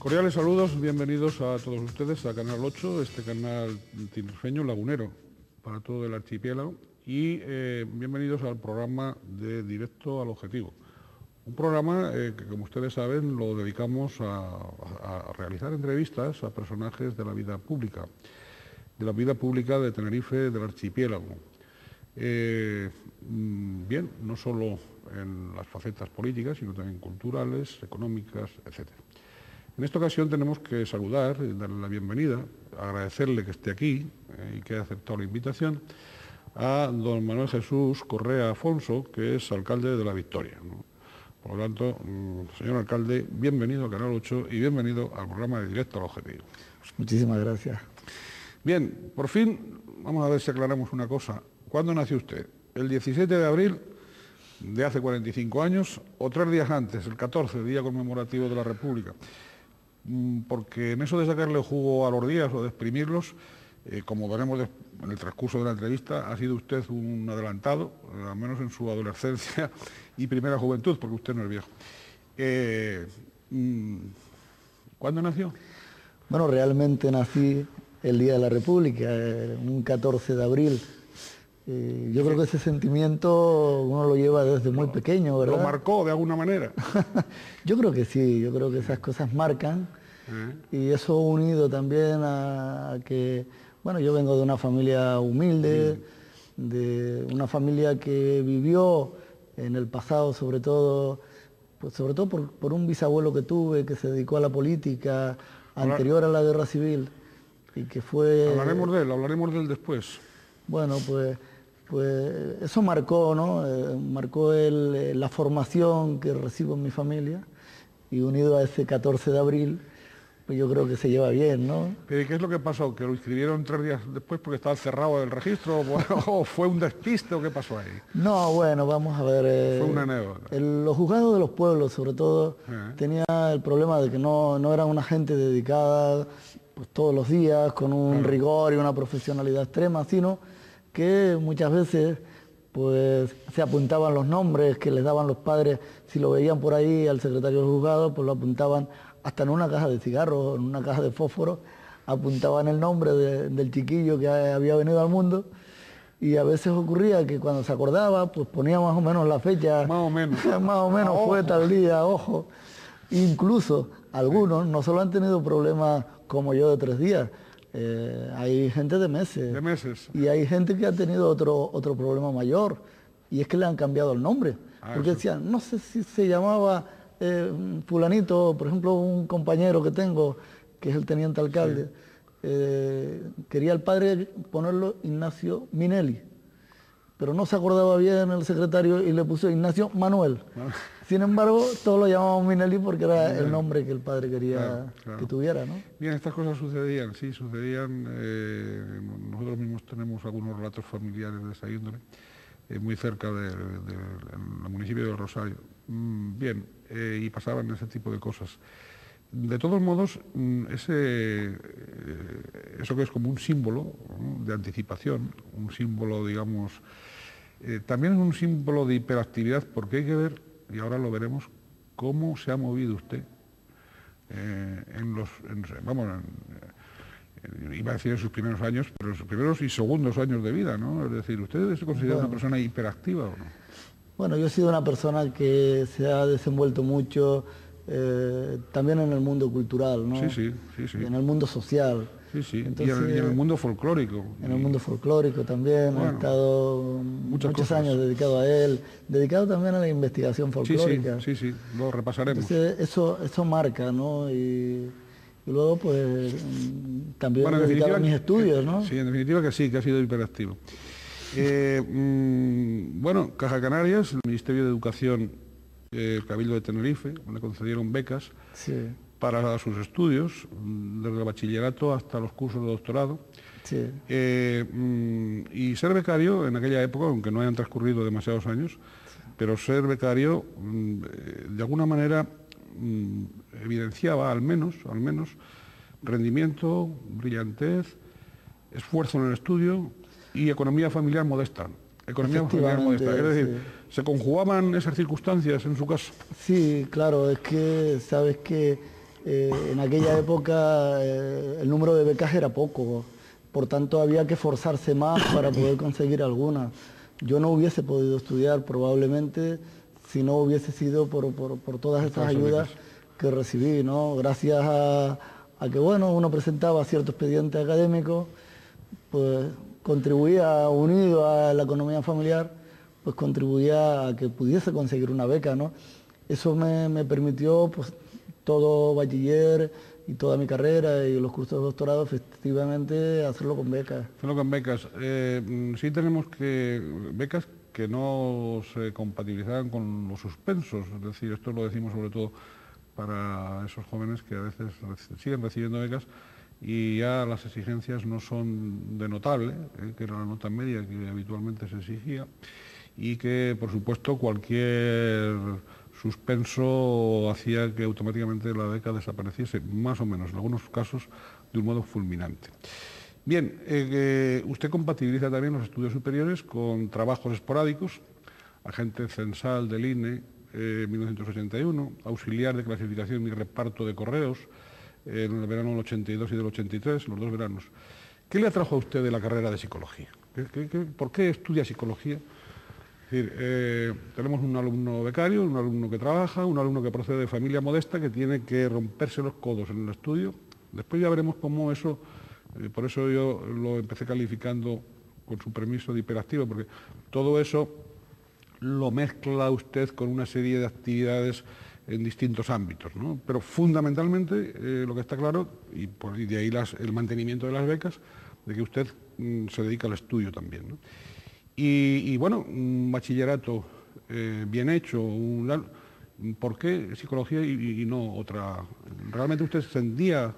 Cordiales saludos, bienvenidos a todos ustedes a Canal 8, este canal tinerfeño lagunero para todo el archipiélago, y bienvenidos al programa de Directo al Objetivo. Un programa que, como ustedes saben, lo dedicamos a realizar entrevistas a personajes de la vida pública de Tenerife, del archipiélago. Bien, no solo en las facetas políticas, sino también culturales, económicas, etc. En esta ocasión tenemos que saludar, darle la bienvenida, agradecerle que esté aquí y que haya aceptado la invitación, a don Manuel Jesús Correa Afonso, que es alcalde de La Victoria, ¿no? Por lo tanto, señor alcalde, bienvenido a Canal 8 y bienvenido al programa de Directo al Objetivo. Muchísimas gracias. Bien, por fin, vamos a ver si aclaramos una cosa. ¿Cuándo nació usted? ¿El 17 de abril de hace 45 años o 3 días antes, el 14, día conmemorativo de la República? Porque en eso de sacarle jugo a los días o de exprimirlos, como veremos en el transcurso de la entrevista, ha sido usted un adelantado, al menos en su adolescencia y primera juventud, porque usted no es viejo. ¿Cuándo nació? Bueno, realmente nací el Día de la República, un 14 de abril. Yo creo que ese sentimiento uno lo lleva desde muy pequeño, ¿verdad? ¿Lo marcó de alguna manera? Yo creo que sí, yo creo que esas cosas marcan. Y eso unido también a que, bueno, yo vengo de una familia humilde, de una familia que vivió en el pasado, sobre todo por un bisabuelo que tuve, que se dedicó a la política anterior a la guerra civil, y que fue... Hablaremos de él después. Bueno, pues eso marcó, ¿no? Marcó la formación que recibo en mi familia, y unido a ese 14 de abril, pues yo creo que se lleva bien, ¿no? ¿Pero qué es lo que pasó? ¿Que lo inscribieron 3 días después porque estaba cerrado el registro? ¿O fue un despiste o qué pasó ahí? No, bueno, vamos a ver. Fue una anécdota. Los juzgados de los pueblos, sobre todo, tenía el problema de que no eran una gente dedicada pues, todos los días, con un rigor y una profesionalidad extrema, sino que muchas veces pues se apuntaban los nombres que les daban los padres, si lo veían por ahí al secretario del juzgado, pues lo apuntaban hasta en una caja de cigarros, en una caja de fósforo, apuntaban el nombre del chiquillo que había venido al mundo, y a veces ocurría que cuando se acordaba, pues ponía más o menos la fecha. Más o menos. Más o menos fue tal día, ojo. Incluso algunos no solo han tenido problemas como yo de 3 días, hay gente de meses. De meses. Y hay gente que ha tenido otro problema mayor, y es que le han cambiado el nombre. Porque decían, no sé si se llamaba fulanito, por ejemplo, un compañero que tengo, que es el teniente alcalde, quería el padre ponerlo Ignacio Minelli, pero no se acordaba bien el secretario y le puso Ignacio Manuel. Sin embargo, todos lo llamábamos Minelli porque era el nombre que el padre quería que tuviera, ¿no? Bien, estas cosas sucedían, sí, sucedían. Nosotros mismos tenemos algunos relatos familiares de esa índole, muy cerca del municipio de Rosario. Bien, y pasaban ese tipo de cosas. De todos modos, eso que es como un símbolo, ¿no?, de anticipación, un símbolo, digamos, también es un símbolo de hiperactividad, porque hay que ver, y ahora lo veremos, cómo se ha movido usted iba a decir en sus primeros años, pero en sus primeros y segundos años de vida, ¿no? Es decir, ¿usted se considera una persona hiperactiva o no? Bueno, yo he sido una persona que se ha desenvuelto mucho también en el mundo cultural, ¿no? Sí. En el mundo social. Sí. Entonces, y en el mundo folclórico. En el mundo folclórico también, he estado muchos años dedicado a él, dedicado también a la investigación folclórica. Sí, lo repasaremos. Entonces, eso marca, ¿no? Y luego, pues, también dedicado a mis estudios, ¿no? Sí, en definitiva que sí, que ha sido hiperactivo. Bueno, Caja Canarias, el Ministerio de Educación, Cabildo de Tenerife, le concedieron becas para sus estudios, desde el bachillerato hasta los cursos de doctorado. Sí. Y ser becario en aquella época, aunque no hayan transcurrido demasiados años, pero ser becario de alguna manera evidenciaba al menos rendimiento, brillantez, esfuerzo en el estudio y economía familiar modesta. Es decir, ¿se conjugaban esas circunstancias en su caso? Sí, claro, es que sabes que En aquella época el número de becas era poco, por tanto había que esforzarse más para poder conseguir alguna. Yo no hubiese podido estudiar probablemente si no hubiese sido por todas estas ayudas que recibí, ¿no? Gracias a que, bueno, uno presentaba cierto expediente académico, pues contribuía, unido a la economía familiar, pues contribuía a que pudiese conseguir una beca, ¿no? Eso me permitió, pues, todo bachiller y toda mi carrera y los cursos de doctorado, efectivamente, hacerlo con becas. Hacerlo con becas. Sí tenemos becas que no se compatibilizaban con los suspensos, es decir, esto lo decimos sobre todo para esos jóvenes que a veces siguen recibiendo becas y ya las exigencias no son de notable, que era la nota media que habitualmente se exigía, y que, por supuesto, cualquier suspenso hacía que automáticamente la beca desapareciese, más o menos, en algunos casos de un modo fulminante. Bien, usted compatibiliza también los estudios superiores con trabajos esporádicos, agente censal del INE, 1981, auxiliar de clasificación y reparto de correos, en el verano del 82 y del 83, los 2 veranos. ¿Qué le atrajo a usted de la carrera de psicología? ¿Por qué estudia psicología? Es decir, tenemos un alumno becario, un alumno que trabaja, un alumno que procede de familia modesta, que tiene que romperse los codos en el estudio. Después ya veremos cómo eso, por eso yo lo empecé calificando, con su permiso, de hiperactivo, porque todo eso lo mezcla usted con una serie de actividades en distintos ámbitos, ¿no? Pero fundamentalmente lo que está claro, y de ahí el mantenimiento de las becas, de que usted se dedica al estudio también, ¿no? Y bueno, un bachillerato bien hecho, ¿por qué psicología y no otra? ¿Realmente usted sentía,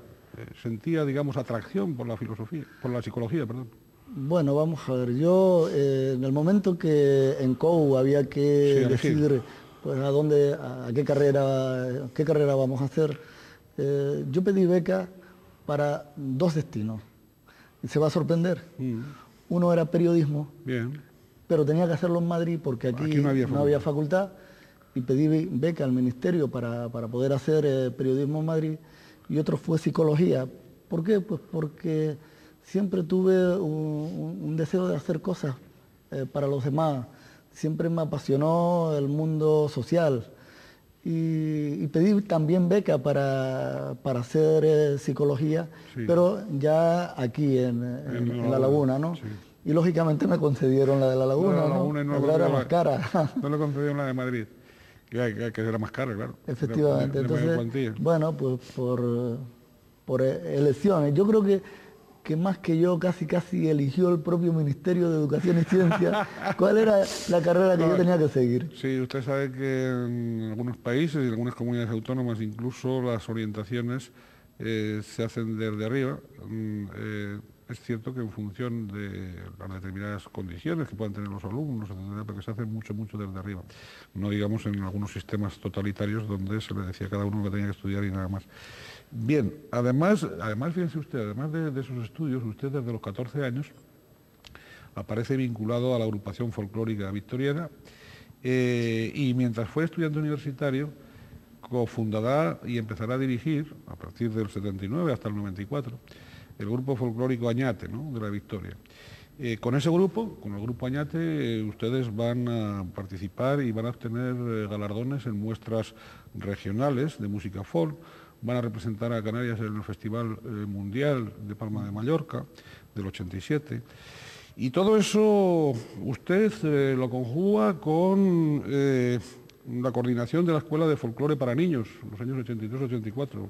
digamos, atracción por la filosofía, por la psicología, perdón? Bueno, vamos a ver, yo en el momento que en COU había que decidir pues a qué carrera vamos a hacer, yo pedí beca para 2 destinos. Y se va a sorprender. Uno era periodismo, bien, pero tenía que hacerlo en Madrid porque aquí no había facultad, y pedí beca al ministerio para poder hacer periodismo en Madrid, y otro fue psicología. ¿Por qué? Pues porque siempre tuve un deseo de hacer cosas para los demás. Siempre me apasionó el mundo social. Y pedí también beca para hacer psicología, sí, pero ya aquí en La Laguna, ¿no? Sí. Y lógicamente me concedieron la de La Laguna, ¿no? La era más cara. No le concedieron la de Madrid, que era más cara, claro. Efectivamente. Entonces, bueno, pues por elecciones. Yo creo que más que yo casi eligió el propio Ministerio de Educación y Ciencia cuál era la carrera que yo tenía que seguir. Sí, usted sabe que en algunos países y en algunas comunidades autónomas incluso las orientaciones se hacen desde arriba. Es cierto que en función de las determinadas condiciones que puedan tener los alumnos, etcétera, pero que se hace mucho desde arriba. No digamos en algunos sistemas totalitarios donde se le decía a cada uno que tenía que estudiar y nada más. Bien, además fíjense usted, además de sus estudios, usted desde los 14 años aparece vinculado a la agrupación folclórica victoriana y mientras fue estudiante universitario cofundará y empezará a dirigir, a partir del 79 hasta el 94, el grupo folclórico Añate, ¿no?, de la Victoria. Con ese grupo, con el grupo Añate, ustedes van a participar y van a obtener galardones en muestras regionales de música folk. Van a representar a Canarias en el Festival Mundial de Palma de Mallorca del 87. Y todo eso usted lo conjuga con la coordinación de la Escuela de Folclore para Niños, en los años 83-84,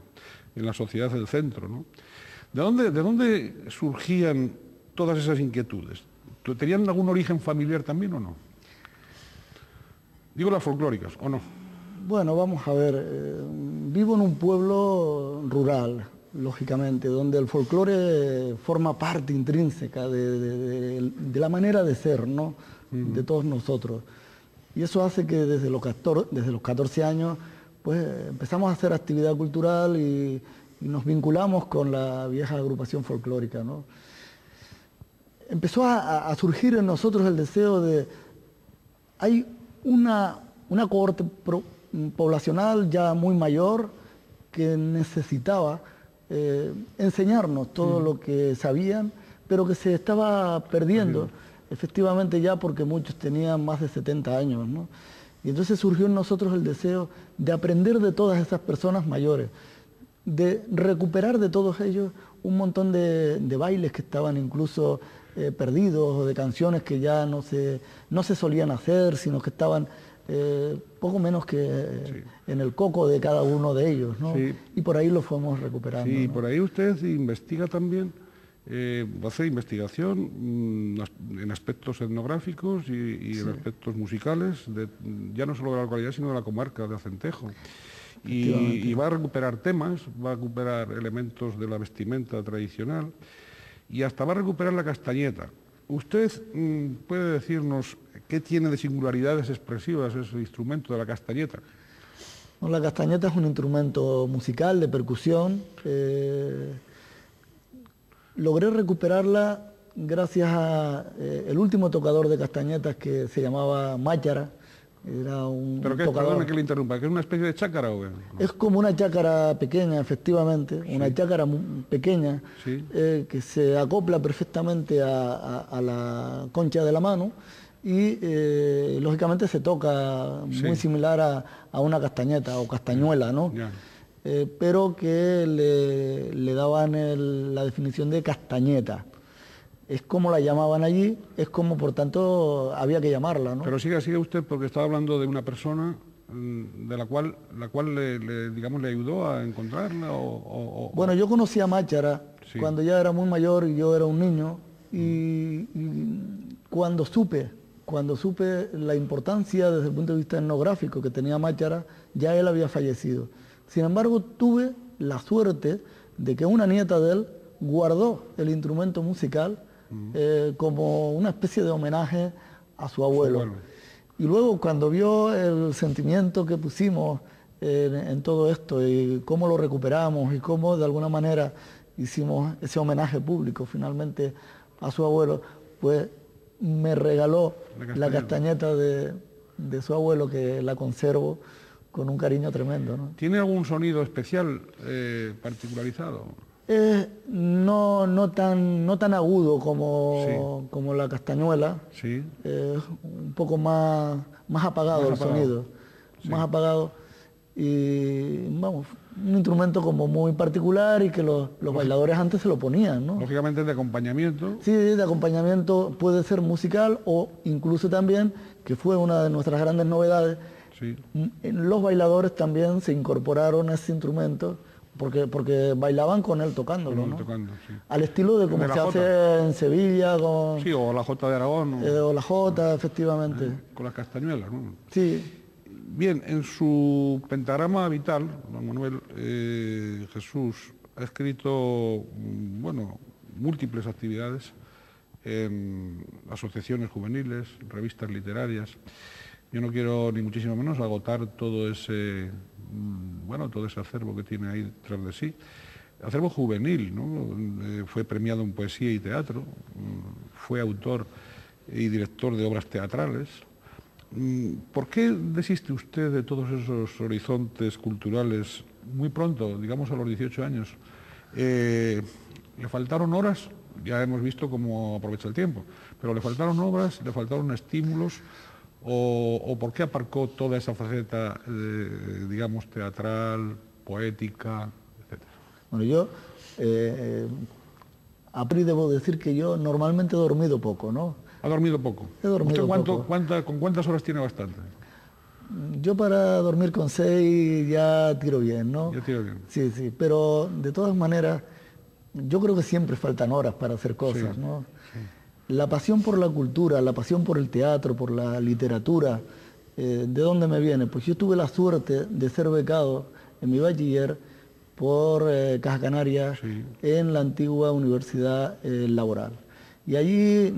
en la Sociedad del Centro, ¿no? ¿De dónde surgían todas esas inquietudes? ¿Tenían algún origen familiar también o no? Digo las folclóricas, ¿o no? Bueno, vamos a ver, vivo en un pueblo rural, lógicamente, donde el folclore forma parte intrínseca de la manera de ser, ¿no?, de todos nosotros. Y eso hace que desde los 14 años pues empezamos a hacer actividad cultural y nos vinculamos con la vieja agrupación folclórica, ¿no? Empezó a surgir en nosotros el deseo de... Hay una cohorte poblacional ya muy mayor que necesitaba enseñarnos todo lo que sabían, pero que se estaba perdiendo, efectivamente, ya porque muchos tenían más de 70 años, ¿no? Y entonces surgió en nosotros el deseo de aprender de todas esas personas mayores, de recuperar de todos ellos un montón de bailes que estaban incluso perdidos, o de canciones que ya no se solían hacer, sino que estaban poco menos que en el coco de cada uno de ellos, ¿no? Sí. Y por ahí lo fuimos recuperando. Sí, ¿no? por ahí usted investiga también, hace investigación en aspectos etnográficos y en aspectos musicales, ya no solo de la localidad, sino de la comarca de Acentejo. Y va a recuperar temas, va a recuperar elementos de la vestimenta tradicional y hasta va a recuperar la castañeta. ¿Usted puede decirnos qué tiene de singularidades expresivas ese instrumento de la castañeta? La castañeta es un instrumento musical de percusión. Logré recuperarla gracias a el último tocador de castañetas, que se llamaba Máchara. Era un ¿Pero qué es? tocador. Perdone que le interrumpa, ¿que es una especie de chácara o qué? Es como una chácara pequeña, efectivamente, una chácara pequeña, Sí. Que se acopla perfectamente a la concha de la mano y lógicamente se toca muy similar a una castañeta o castañuela, ¿no? Ya. Pero que le daban la definición de castañeta. Es como la llamaban allí, es como por tanto había que llamarla, ¿no? Pero sigue usted, porque estaba hablando de una persona de la cual digamos, le ayudó a encontrarla Bueno, yo conocí a Máchara cuando ya era muy mayor y yo era un niño, y cuando supe la importancia desde el punto de vista etnográfico que tenía Máchara, ya él había fallecido. Sin embargo, tuve la suerte de que una nieta de él guardó el instrumento musical como una especie de homenaje a su abuelo. Y luego, cuando vio el sentimiento que pusimos en todo esto y cómo lo recuperamos y cómo de alguna manera hicimos ese homenaje público finalmente a su abuelo, pues me regaló la castañeta de su abuelo, que la conservo con un cariño tremendo, ¿no? ¿Tiene algún sonido especial particularizado? No tan agudo como la castañuela. Sí. Un poco más apagado el sonido, más apagado, y vamos, un instrumento como muy particular y que los bailadores antes se lo ponían, ¿no? Lógicamente de acompañamiento. Sí, de acompañamiento, puede ser musical o incluso también, que fue una de nuestras grandes novedades, los bailadores también se incorporaron a ese instrumento porque bailaban con él tocándolo, ¿no? Al estilo de como se hace en Sevilla con... Sí, o la Jota de Aragón. O la Jota, efectivamente. Con las castañuelas, ¿no? Sí. Bien, en su pentagrama vital, don Manuel, Jesús ha escrito, bueno, múltiples actividades en asociaciones juveniles, revistas literarias. Yo no quiero ni muchísimo menos agotar todo ese acervo que tiene ahí tras de sí. Acervo juvenil, ¿no? Fue premiado en poesía y teatro, fue autor y director de obras teatrales. ¿Por qué desiste usted de todos esos horizontes culturales muy pronto, digamos a los 18 años? ¿Le faltaron horas? Ya hemos visto cómo aprovecha el tiempo, pero ¿le faltaron obras, le faltaron estímulos? ¿O por qué aparcó toda esa faceta, digamos, teatral, poética, etcétera? Bueno, yo a priori debo decir que yo normalmente he dormido poco, ¿no? ¿Ha dormido poco? He dormido poco. ¿Con cuántas horas tiene bastante? Yo para dormir con 6 ya tiro bien, ¿no? Ya tiro bien. Sí, pero de todas maneras, yo creo que siempre faltan horas para hacer cosas, ¿no? Sí. La pasión por la cultura, la pasión por el teatro, por la literatura, ¿de dónde me viene? Pues yo tuve la suerte de ser becado en mi bachiller por Caja Canaria en la antigua Universidad Laboral. Y allí,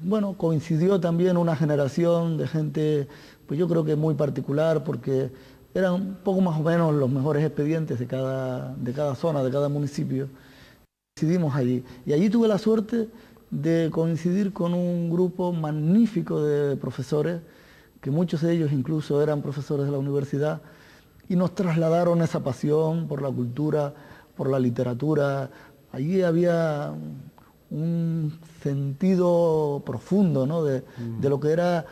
bueno, coincidió también una generación de gente, pues yo creo que muy particular, porque eran un poco más o menos los mejores expedientes de cada zona, de cada municipio. Coincidimos allí. Y allí tuve la suerte de coincidir con un grupo magnífico de profesores, que muchos de ellos incluso eran profesores de la universidad, y nos trasladaron esa pasión por la cultura, por la literatura. Allí había un sentido profundo, ¿no?, de lo que era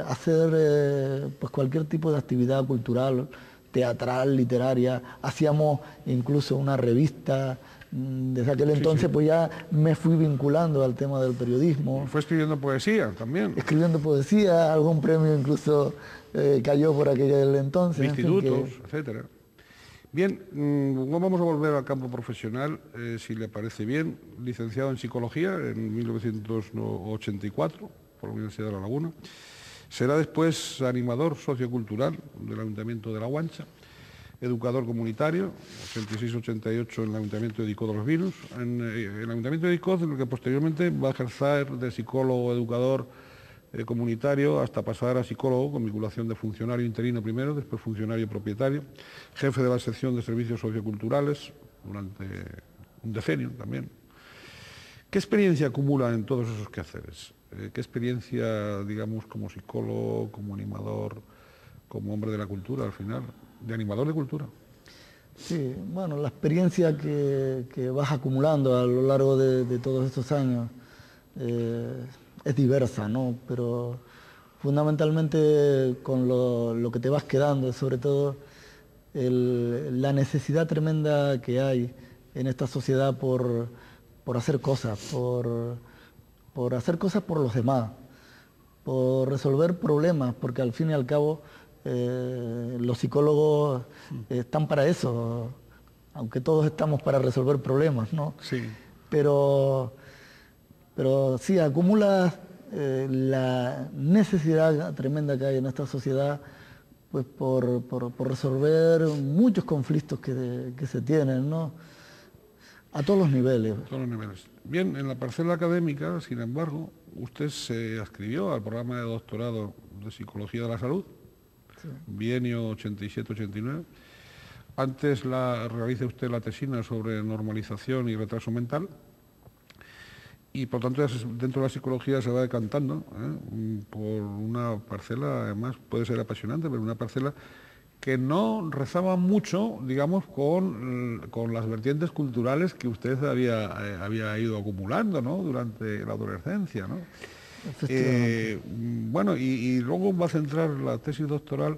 hacer pues cualquier tipo de actividad cultural, teatral, literaria. Hacíamos incluso una revista. Desde aquel entonces pues ya me fui vinculando al tema del periodismo. Fue escribiendo poesía también. Escribiendo poesía, algún premio incluso cayó por aquel entonces. Institutos, etcétera. Bien, vamos a volver al campo profesional, si le parece bien. Licenciado en Psicología en 1984 por la Universidad de La Laguna. Será después animador sociocultural del Ayuntamiento de La Guancha, educador comunitario, 86-88 en el Ayuntamiento de Dicó de los Vinos, en el Ayuntamiento de Dicó, en el que posteriormente va a ejercer de psicólogo, educador comunitario, hasta pasar a psicólogo, con vinculación de funcionario interino primero, después funcionario propietario, jefe de la sección de servicios socioculturales durante un decenio también. ¿Qué experiencia acumula en todos esos quehaceres? ¿Qué experiencia, digamos, como psicólogo, como animador, como hombre de la cultura al final, de animador de cultura? Sí, bueno, la experiencia que vas acumulando a lo largo de todos estos años es diversa, ¿no? Pero fundamentalmente con lo que te vas quedando, sobre todo la necesidad tremenda que hay en esta sociedad por hacer cosas, por hacer cosas por los demás, por resolver problemas, porque al fin y al cabo los psicólogos están para eso, aunque todos estamos para resolver problemas, ¿no? Sí. Pero sí, acumulas la necesidad tremenda que hay en esta sociedad, pues por resolver muchos conflictos que se tienen, ¿no? A todos los niveles. A todos los niveles. Bien, en la parcela académica, sin embargo, usted se adscribió al programa de doctorado de Psicología de la Salud, sí, bienio 87-89. Antes realiza usted la tesina sobre normalización y retraso mental, y por tanto dentro de la psicología se va decantando por una parcela, además puede ser apasionante, pero una parcela que no rezaba mucho, digamos, con las vertientes culturales que usted había ido acumulando, ¿no?, durante la adolescencia, ¿no? Bueno, y luego va a centrar la tesis doctoral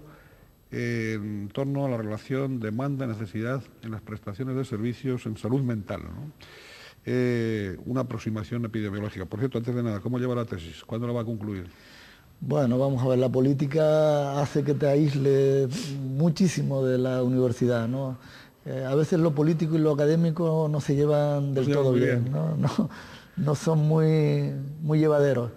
en torno a la relación demanda-necesidad en las prestaciones de servicios en salud mental, ¿no? Una aproximación epidemiológica. Por cierto, antes de nada, ¿cómo lleva la tesis? ¿Cuándo la va a concluir? Bueno, vamos a ver, la política hace que te aísle muchísimo de la universidad, ¿no? A veces lo político y lo académico no se llevan del todo bien, ¿no? No son muy llevaderos.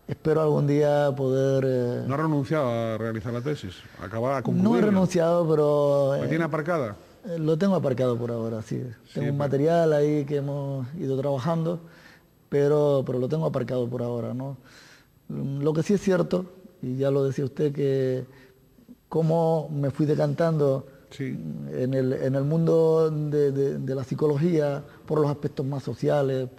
Espero algún día poder... ¿No ha renunciado a realizar la tesis? ¿Acaba a concluir? No he renunciado, pero... ¿La tiene aparcada? Lo tengo aparcado por ahora, sí. Tengo un material ahí que hemos ido trabajando, pero lo tengo aparcado por ahora, ¿no? Lo que sí es cierto, y ya lo decía usted, que cómo me fui decantando en el mundo de la psicología por los aspectos más sociales,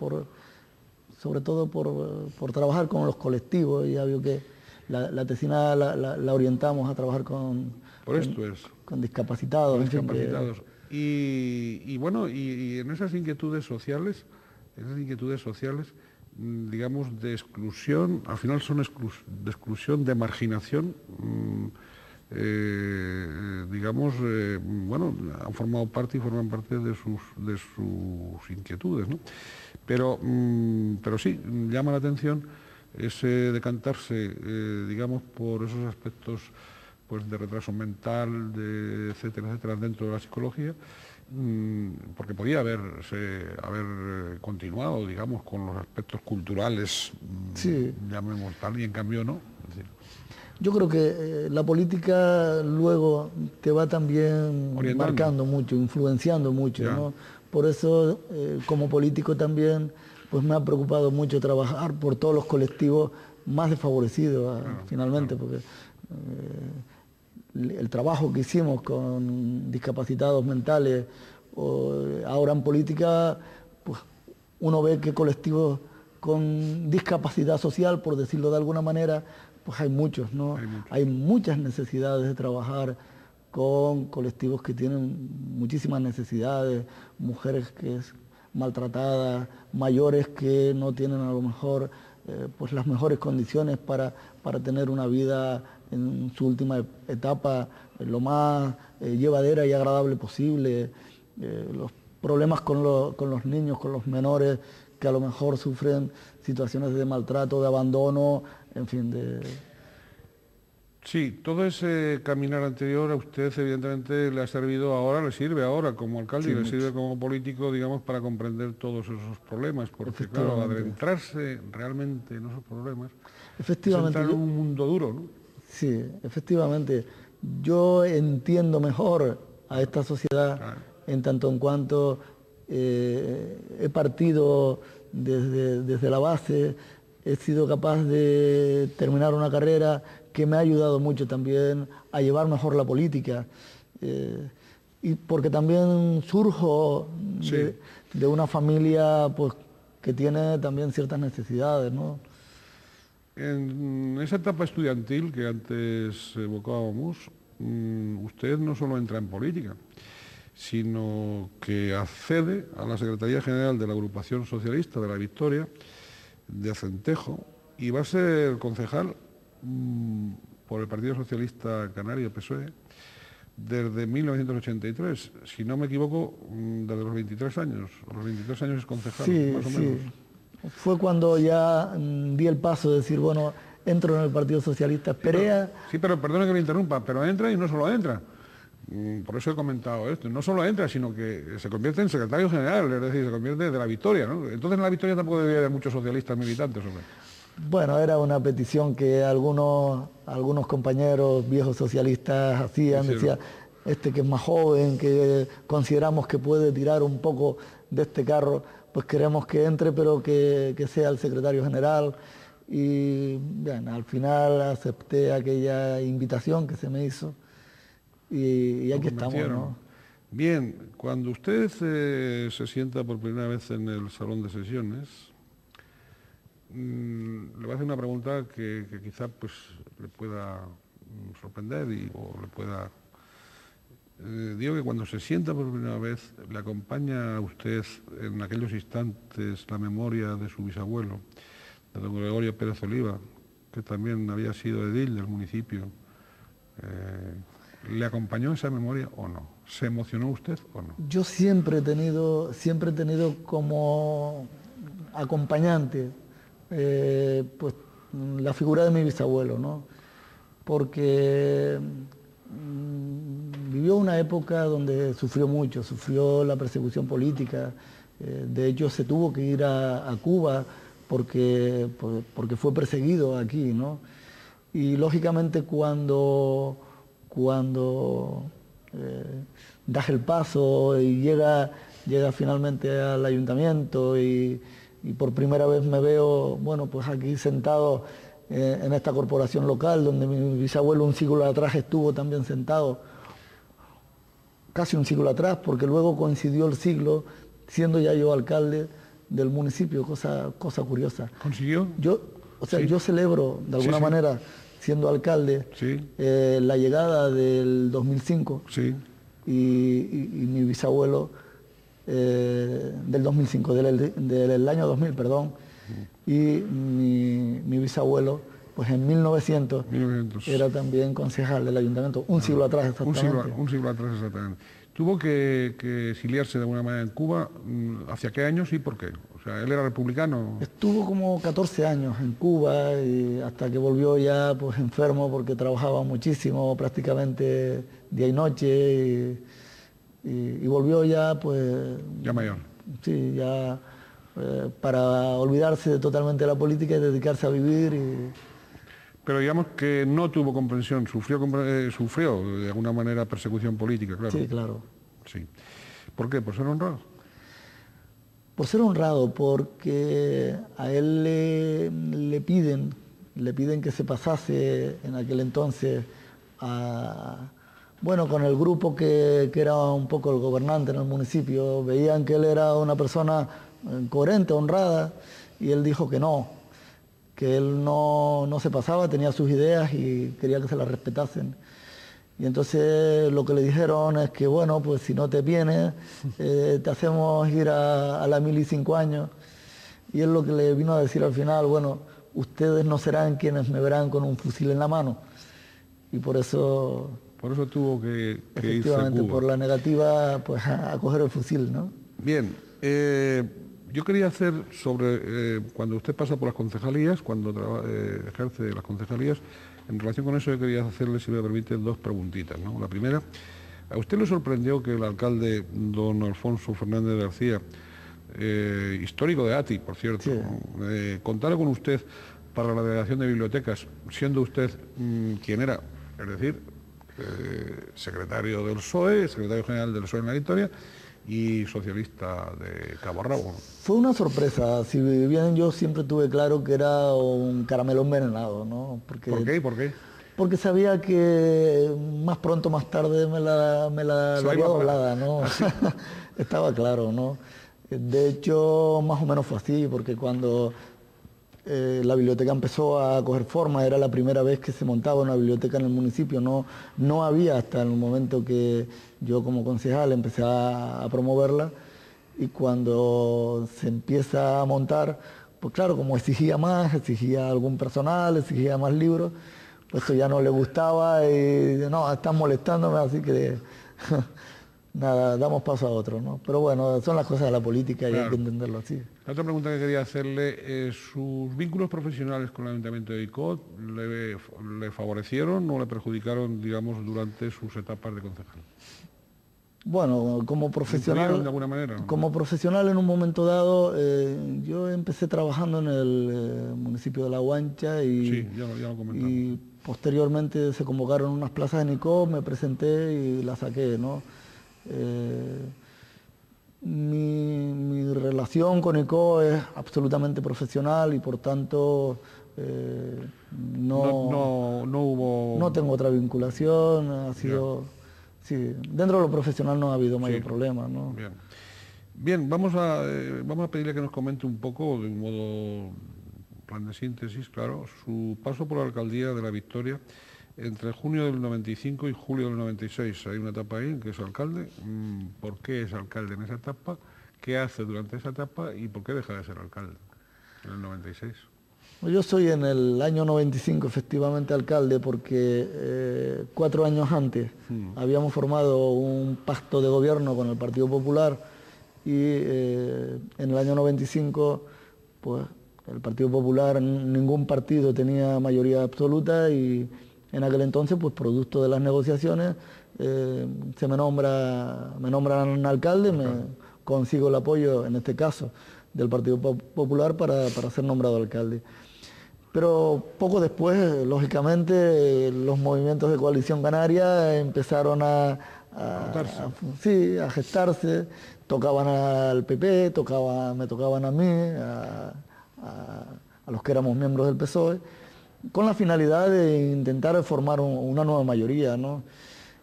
sobre todo por trabajar con los colectivos. Ya vio que la tesina la orientamos a trabajar con discapacitados. Con discapacitados. Y bueno, y en esas inquietudes sociales, digamos, de exclusión, al final son de exclusión, de marginación, digamos, bueno, han formado parte y forman parte de sus inquietudes, ¿no? Pero sí, llama la atención ese decantarse, digamos, por esos aspectos pues de retraso mental, etcétera, dentro de la psicología, porque podía haber continuado, digamos, con los aspectos culturales, llamemos tal, y en cambio no. Es decir, yo creo que la política luego te va también marcando mucho, influenciando mucho, ¿no? Por eso, como político también, pues me ha preocupado mucho trabajar por todos los colectivos más desfavorecidos, finalmente, porque el trabajo que hicimos con discapacitados mentales, ahora en política, pues uno ve que colectivos con discapacidad social, por decirlo de alguna manera, pues hay muchos, ¿no? Hay muchas necesidades de trabajar con colectivos que tienen muchísimas necesidades, mujeres que es maltratadas, mayores que no tienen a lo mejor pues las mejores condiciones para tener una vida en su última etapa lo más llevadera y agradable posible, los problemas con los niños, con los menores que a lo mejor sufren situaciones de maltrato, de abandono, en fin, Sí, todo ese caminar anterior a usted evidentemente le ha servido ahora, le sirve ahora como alcalde Sí, y le mucho. sirve como político, digamos, para comprender todos esos problemas, porque claro, adentrarse realmente en esos problemas es entrar en un mundo duro, ¿no? Sí, efectivamente. Yo entiendo mejor a esta sociedad Claro. en tanto en cuanto he partido desde la base, he sido capaz de terminar una carrera que me ha ayudado mucho también a llevar mejor la política. Y porque también surjo Sí. de una familia pues, que tiene también ciertas necesidades, ¿no? En esa etapa estudiantil que antes evocábamos, usted no solo entra en política, sino que accede a la Secretaría General de la Agrupación Socialista de la Victoria, de Acentejo, y va a ser concejal por el Partido Socialista Canario, PSOE, desde 1983. Si no me equivoco, desde los 23 años. A los 23 años es concejal, Sí, más o sí. menos. Fue cuando ya di el paso de decir, bueno, entro en el Partido Socialista, esperé Sí, pero perdone que me interrumpa, pero entra y no solo entra. Por eso he comentado esto. No solo entra, sino que se convierte en secretario general, es decir, se convierte de la Victoria, ¿no? Entonces en la Victoria tampoco debería haber muchos socialistas militantes, hombre. Bueno, era una petición que algunos compañeros viejos socialistas hacían, decía, este que es más joven, que consideramos que puede tirar un poco de este carro, pues queremos que entre, pero que sea el secretario general. Y bien, al final acepté aquella invitación que se me hizo y aquí estamos, ¿no? Bien, cuando usted se sienta por primera vez en el salón de sesiones, le voy a hacer una pregunta que quizá pues le pueda sorprender o le pueda... digo que cuando se sienta por primera vez, ¿le acompaña a usted en aquellos instantes la memoria de su bisabuelo, de don Gregorio Pérez Oliva, que también había sido edil del municipio? ¿Le acompañó esa memoria o no? ¿Se emocionó usted o no? Yo siempre he tenido como acompañante pues la figura de mi bisabuelo, ¿no? Porque vivió una época donde sufrió mucho, sufrió la persecución política, de hecho se tuvo que ir a Cuba porque fue perseguido aquí, ¿no? Y lógicamente cuando das el paso y llega finalmente al ayuntamiento y por primera vez me veo, bueno, pues aquí sentado en esta corporación local donde mi bisabuelo un siglo atrás estuvo también sentado, casi un siglo atrás, porque luego coincidió el siglo siendo ya yo alcalde del municipio, cosa curiosa. ¿Consiguió? Yo celebro de alguna manera, siendo alcalde, la llegada del 2005 y mi bisabuelo del 2005, del año 2000, perdón, y mi bisabuelo, pues en 1900 era también concejal del ayuntamiento, un siglo atrás exactamente. Un siglo atrás exactamente. ¿Tuvo que exiliarse de alguna manera en Cuba? ¿Hacia qué años y por qué? O sea, ¿él era republicano? Estuvo como 14 años en Cuba y hasta que volvió ya pues enfermo porque trabajaba muchísimo, prácticamente día y noche y volvió ya pues... Ya mayor. Sí, ya para olvidarse totalmente de la política y dedicarse a vivir. Pero digamos que no tuvo comprensión, sufrió de alguna manera persecución política, claro. Sí, claro. Sí. ¿Por qué? ¿Por ser honrado? Por ser honrado, porque a él le piden que se pasase en aquel entonces con el grupo que era un poco el gobernante en el municipio. Veían que él era una persona coherente, honrada, y él dijo que no, que él no se pasaba, tenía sus ideas y quería que se las respetasen. Y entonces lo que le dijeron es que, bueno, pues si no te vienes, te hacemos ir a la mili 5 años. Y él lo que le vino a decir al final, bueno, ustedes no serán quienes me verán con un fusil en la mano. Y por eso... Por eso tuvo que efectivamente, irse a Cuba. por la negativa pues, a coger el fusil, ¿no? Bien, yo quería hacer sobre, cuando usted pasa por las concejalías, cuando ejerce las concejalías, en relación con eso yo quería hacerle, si me permite, 2 preguntitas, ¿no? La primera, ¿a usted le sorprendió que el alcalde don Alfonso Fernández García, histórico de ATI, por cierto, sí, ¿no? Contara con usted para la delegación de bibliotecas, siendo usted quien era, es decir, secretario del PSOE, secretario general del PSOE en la Victoria y socialista de Cabo Rabo? Fue una sorpresa, si bien yo siempre tuve claro que era un caramelo envenenado, ¿no? Porque, ¿Por qué? ¿Por qué? Porque sabía que más pronto o más tarde me la daría doblada, ¿no? Estaba claro, ¿no? De hecho, más o menos fue así, porque cuando la biblioteca empezó a coger forma, era la primera vez que se montaba una biblioteca en el municipio, no había hasta el momento que yo como concejal empecé a promoverla, y cuando se empieza a montar, pues claro, como exigía más, exigía algún personal, exigía más libros, pues eso ya no le gustaba y no, están molestándome, así que nada, damos paso a otro, ¿no? Pero bueno, son las cosas de la política y hay que entenderlo así. La otra pregunta que quería hacerle es, ¿sus vínculos profesionales con el Ayuntamiento de Icod le favorecieron o le perjudicaron, digamos, durante sus etapas de concejal? Bueno, como profesional, de alguna manera, ¿no? Como profesional en un momento dado, yo empecé trabajando en el municipio de La Guancha sí, ya lo comentamos. Y posteriormente se convocaron unas plazas en Icod, me presenté y las saqué, ¿no? Mi relación con Icod es absolutamente profesional y por tanto no tengo otra vinculación, ha sido... Sí, dentro de lo profesional no ha habido mayor problema, ¿no? Bien, vamos a pedirle que nos comente un poco, de un modo plan de síntesis, claro, su paso por la alcaldía de La Victoria entre junio del 95 y julio del 96. Hay una etapa ahí en que es alcalde. ¿Por qué es alcalde en esa etapa? ¿Qué hace durante esa etapa? ¿Y por qué deja de ser alcalde en el 96? Yo soy en el año 95 efectivamente alcalde porque 4 años antes habíamos formado un pacto de gobierno con el Partido Popular y en el año 95 pues el Partido Popular, ningún partido tenía mayoría absoluta y en aquel entonces pues producto de las negociaciones me nombran alcalde, consigo el apoyo en este caso del Partido Popular para ser nombrado alcalde. Pero poco después, lógicamente, los movimientos de Coalición Canaria empezaron a gestarse, tocaban al PP, me tocaban a mí, a los que éramos miembros del PSOE, con la finalidad de intentar formar una nueva mayoría, ¿no?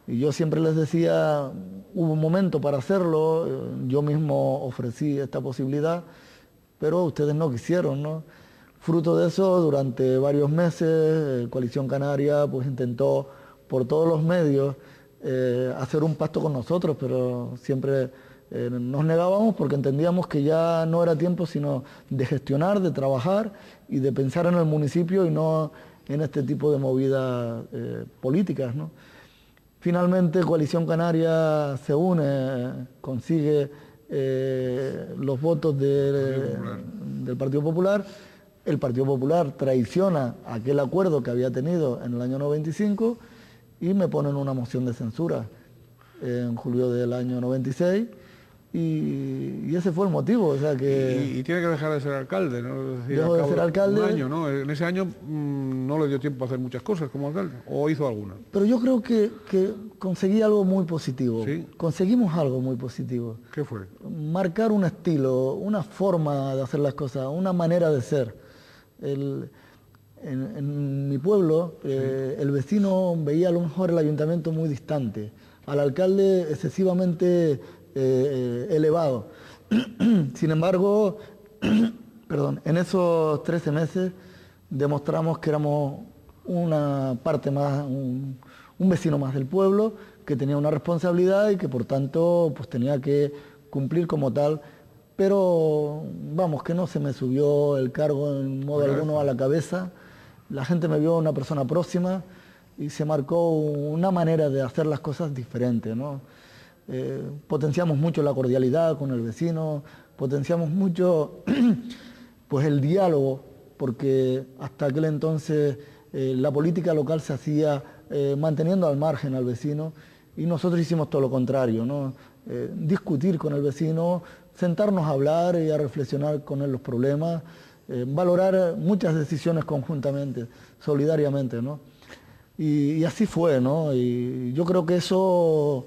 Y yo siempre les decía, hubo un momento para hacerlo, yo mismo ofrecí esta posibilidad, pero ustedes no quisieron, ¿no? Fruto de eso, durante varios meses, Coalición Canaria pues intentó por todos los medios hacer un pacto con nosotros, pero siempre nos negábamos porque entendíamos que ya no era tiempo sino de gestionar, de trabajar y de pensar en el municipio y no en este tipo de movidas políticas, ¿no? Finalmente Coalición Canaria se une, consigue los votos del Partido Popular. El Partido Popular traiciona aquel acuerdo que había tenido en el año 95 y me ponen una moción de censura en julio del año 96 y ese fue el motivo. O sea que y tiene que dejar de ser alcalde, ¿no? Es decir, dejo de ser alcalde. Un año, ¿no? En ese año no le dio tiempo a hacer muchas cosas como alcalde, ¿o hizo alguna? Pero yo creo que conseguí algo muy positivo. ¿Sí? Conseguimos algo muy positivo. ¿Qué fue? Marcar un estilo, una forma de hacer las cosas, una manera de ser. En mi pueblo, el vecino veía a lo mejor el ayuntamiento muy distante, al alcalde excesivamente elevado. Sin embargo, en esos 13 meses demostramos que éramos una parte más, un vecino más del pueblo que tenía una responsabilidad y que por tanto pues tenía que cumplir como tal, pero vamos, que no se me subió el cargo en modo alguno a la cabeza. La gente me vio una persona próxima y se marcó una manera de hacer las cosas diferente, ¿no? Potenciamos mucho la cordialidad con el vecino, potenciamos mucho pues el diálogo, porque hasta aquel entonces la política local se hacía manteniendo al margen al vecino, y nosotros hicimos todo lo contrario, ¿no? Discutir con el vecino, sentarnos a hablar y a reflexionar con él los problemas, valorar muchas decisiones conjuntamente, solidariamente, ¿no? Y así fue, ¿no? Y yo creo que eso,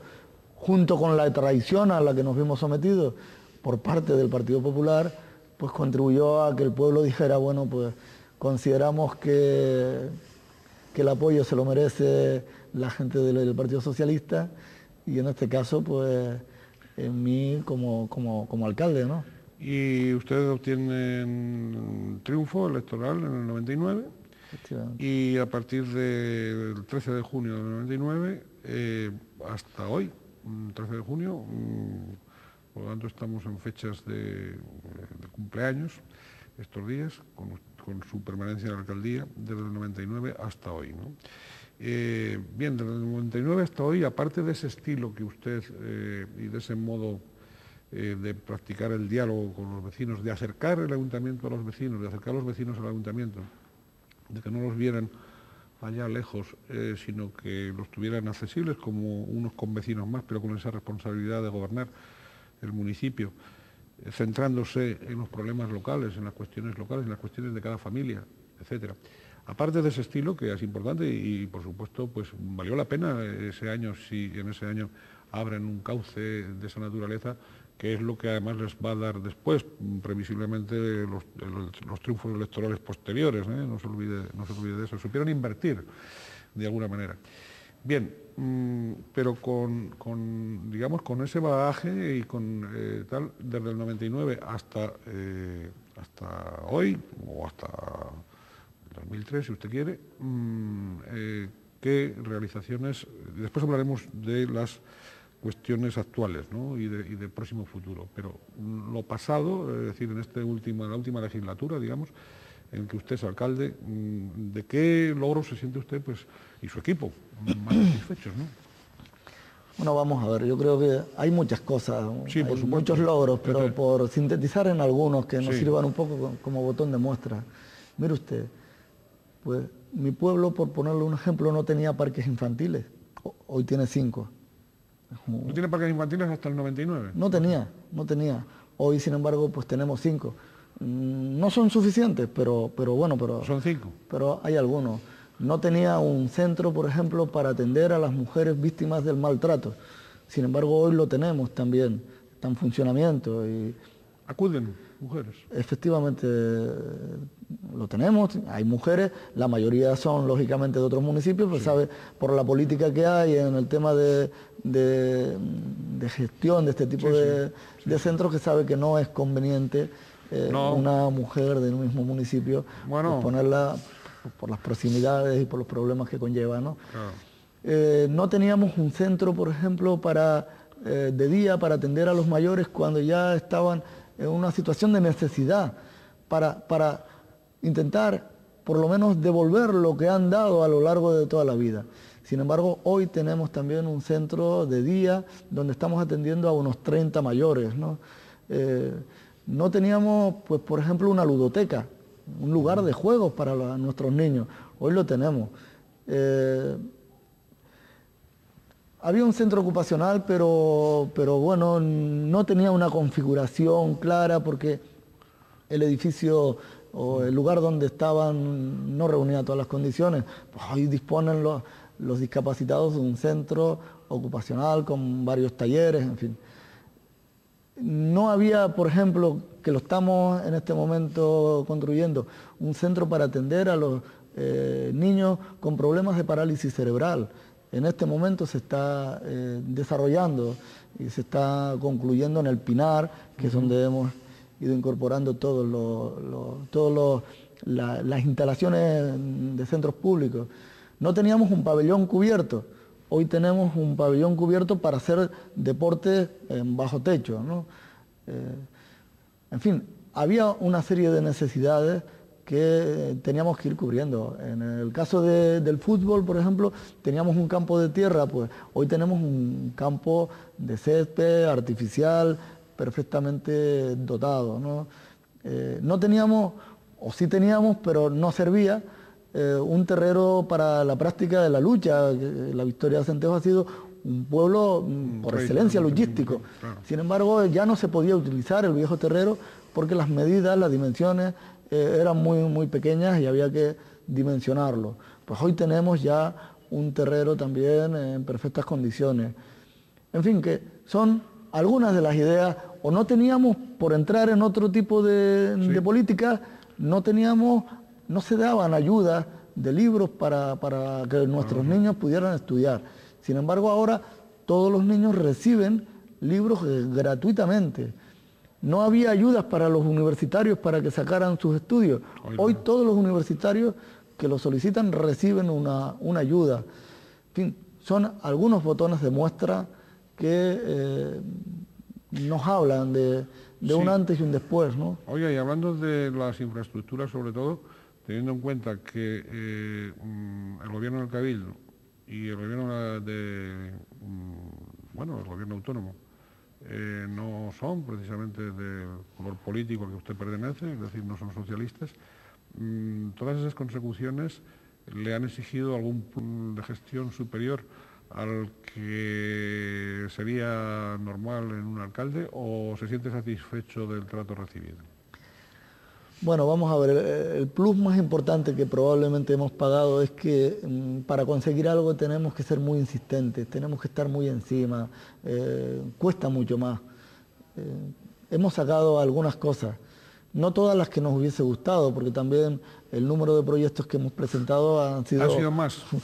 junto con la traición a la que nos vimos sometidos por parte del Partido Popular, pues contribuyó a que el pueblo dijera, bueno, pues consideramos que el apoyo se lo merece la gente del Partido Socialista, y en este caso, pues, en mí como alcalde, ¿no? Y ustedes obtienen triunfo electoral en el 99, y a partir del 13 de junio del 99 hasta hoy, 13 de junio, por lo tanto estamos en fechas de cumpleaños estos días, con su permanencia en la alcaldía desde el 99 hasta hoy, ¿no? Bien, desde el 99 hasta hoy, aparte de ese estilo que usted y de ese modo de practicar el diálogo con los vecinos, de acercar el ayuntamiento a los vecinos, de acercar a los vecinos al ayuntamiento, de que no los vieran allá lejos, sino que los tuvieran accesibles como unos convecinos más, pero con esa responsabilidad de gobernar el municipio, centrándose en los problemas locales, en las cuestiones de cada familia, etcétera. Aparte de ese estilo, que es importante y por supuesto, pues valió la pena ese año, si en ese año abren un cauce de esa naturaleza, que es lo que además les va a dar después, previsiblemente, los triunfos electorales posteriores, ¿eh? No se olvide de eso. Supieron invertir de alguna manera. Bien, pero digamos, con ese bagaje y con tal, desde el 99 hasta hoy, o hasta 2003, si usted quiere, qué realizaciones, después hablaremos de las cuestiones actuales, ¿no? y de próximo futuro, pero lo pasado, es decir, en la última legislatura, digamos, en que usted es alcalde, ¿de qué logros se siente usted, pues, y su equipo más satisfechos, ¿no? Bueno, vamos a ver, yo creo que hay muchas cosas, sí, hay muchos logros, pero por sintetizar en algunos que nos sirvan un poco como botón de muestra. Mire usted, pues mi pueblo, por ponerle un ejemplo, no tenía parques infantiles, hoy tiene 5. ¿No tiene parques infantiles hasta el 99? No tenía. Hoy, sin embargo, pues tenemos 5. No son suficientes, pero bueno, son 5. Pero hay algunos. No tenía un centro, por ejemplo, para atender a las mujeres víctimas del maltrato. Sin embargo, hoy lo tenemos también. Está en funcionamiento. Y ¿acuden mujeres? Efectivamente, lo tenemos. Hay mujeres, la mayoría son, lógicamente, de otros municipios, pero sabe, por la política que hay en el tema de gestión de este tipo de centros, que sabe que no es conveniente una mujer del mismo municipio, pues ponerla por las proximidades y por los problemas que conlleva, ¿no? Claro. No teníamos un centro, por ejemplo, de día para atender a los mayores cuando ya estaban en una situación de necesidad, para intentar por lo menos devolver lo que han dado a lo largo de toda la vida. Sin embargo, hoy tenemos también un centro de día donde estamos atendiendo a unos 30 mayores, ¿no? No teníamos, pues, por ejemplo, una ludoteca, un lugar de juegos para nuestros niños. Hoy lo tenemos. Había un centro ocupacional, pero bueno, no tenía una configuración clara porque el edificio o el lugar donde estaban no reunía todas las condiciones. Pues hoy disponen los discapacitados de un centro ocupacional con varios talleres, en fin. No había, por ejemplo, que lo estamos en este momento construyendo, un centro para atender a los niños con problemas de parálisis cerebral. En este momento se está desarrollando y se está concluyendo en el Pinar, que es donde hemos ido incorporando todas las instalaciones de centros públicos. No teníamos un pabellón cubierto. hoy tenemos un pabellón cubierto para hacer deporte en bajo techo, ¿no? En fin, había una serie de necesidades que teníamos que ir cubriendo. En el caso del fútbol, por ejemplo, teníamos un campo de tierra, pues hoy tenemos un campo de césped artificial perfectamente dotado, ¿no? No teníamos, o sí teníamos, pero no servía, un terreno para la práctica de la lucha. La Victoria de Acentejo ha sido un pueblo por excelencia logístico. Claro. Sin embargo, ya no se podía utilizar el viejo terreno porque las medidas, las dimensiones eran muy pequeñas y había que dimensionarlo. Pues hoy tenemos ya un terreno también en perfectas condiciones. En fin, que son algunas de las ideas, o no teníamos, por entrar en otro tipo de política, no se daban ayudas de libros para que nuestros niños pudieran estudiar. Sin embargo, ahora todos los niños reciben libros gratuitamente. No había ayudas para los universitarios para que sacaran sus estudios. Hoy todos los universitarios que lo solicitan reciben una ayuda. En fin, son algunos botones de muestra que nos hablan de un antes y un después, ¿no? Oye, y hablando de las infraestructuras, sobre todo, teniendo en cuenta que el gobierno del Cabildo y el gobierno el gobierno autónomo no son precisamente del color político al que usted pertenece, es decir, no son socialistas, todas esas consecuciones le han exigido algún plan de gestión superior al que sería normal en un alcalde, o se siente satisfecho del trato recibido? Bueno, vamos a ver, el plus más importante que probablemente hemos pagado es que para conseguir algo tenemos que ser muy insistentes, tenemos que estar muy encima, cuesta mucho más. Hemos sacado algunas cosas, no todas las que nos hubiese gustado, porque también el número de proyectos que hemos presentado han sido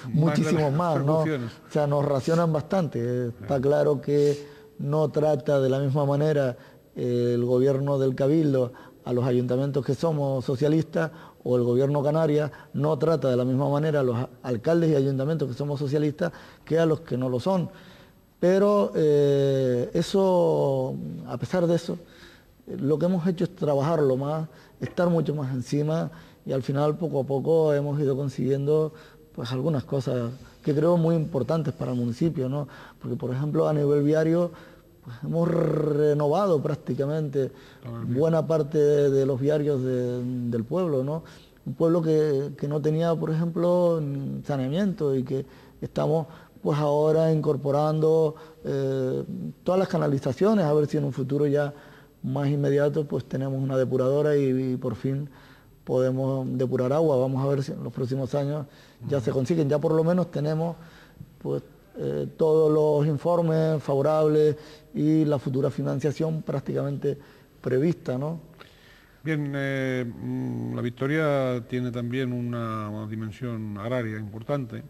muchísimos más, ¿no? O sea, nos racionan bastante. Está claro que no trata de la misma manera el gobierno del Cabildo a los ayuntamientos que somos socialistas, o el gobierno Canarias no trata de la misma manera a los alcaldes y ayuntamientos que somos socialistas que a los que no lo son. Pero eso, a pesar de eso, lo que hemos hecho es trabajarlo más, estar mucho más encima, y al final poco a poco hemos ido consiguiendo pues algunas cosas que creo muy importantes para el municipio, ¿no? Porque, por ejemplo, a nivel viario, pues hemos renovado prácticamente buena parte de los viarios del pueblo, ¿no? Un pueblo que no tenía, por ejemplo, saneamiento, y que estamos pues ahora incorporando todas las canalizaciones, a ver si en un futuro ya más inmediato pues tenemos una depuradora y por fin podemos depurar agua. Vamos a ver si en los próximos años ya se consiguen. Ya por lo menos tenemos pues todos los informes favorables y la futura financiación prácticamente prevista, ¿no? Bien, la Victoria tiene también una dimensión agraria importante.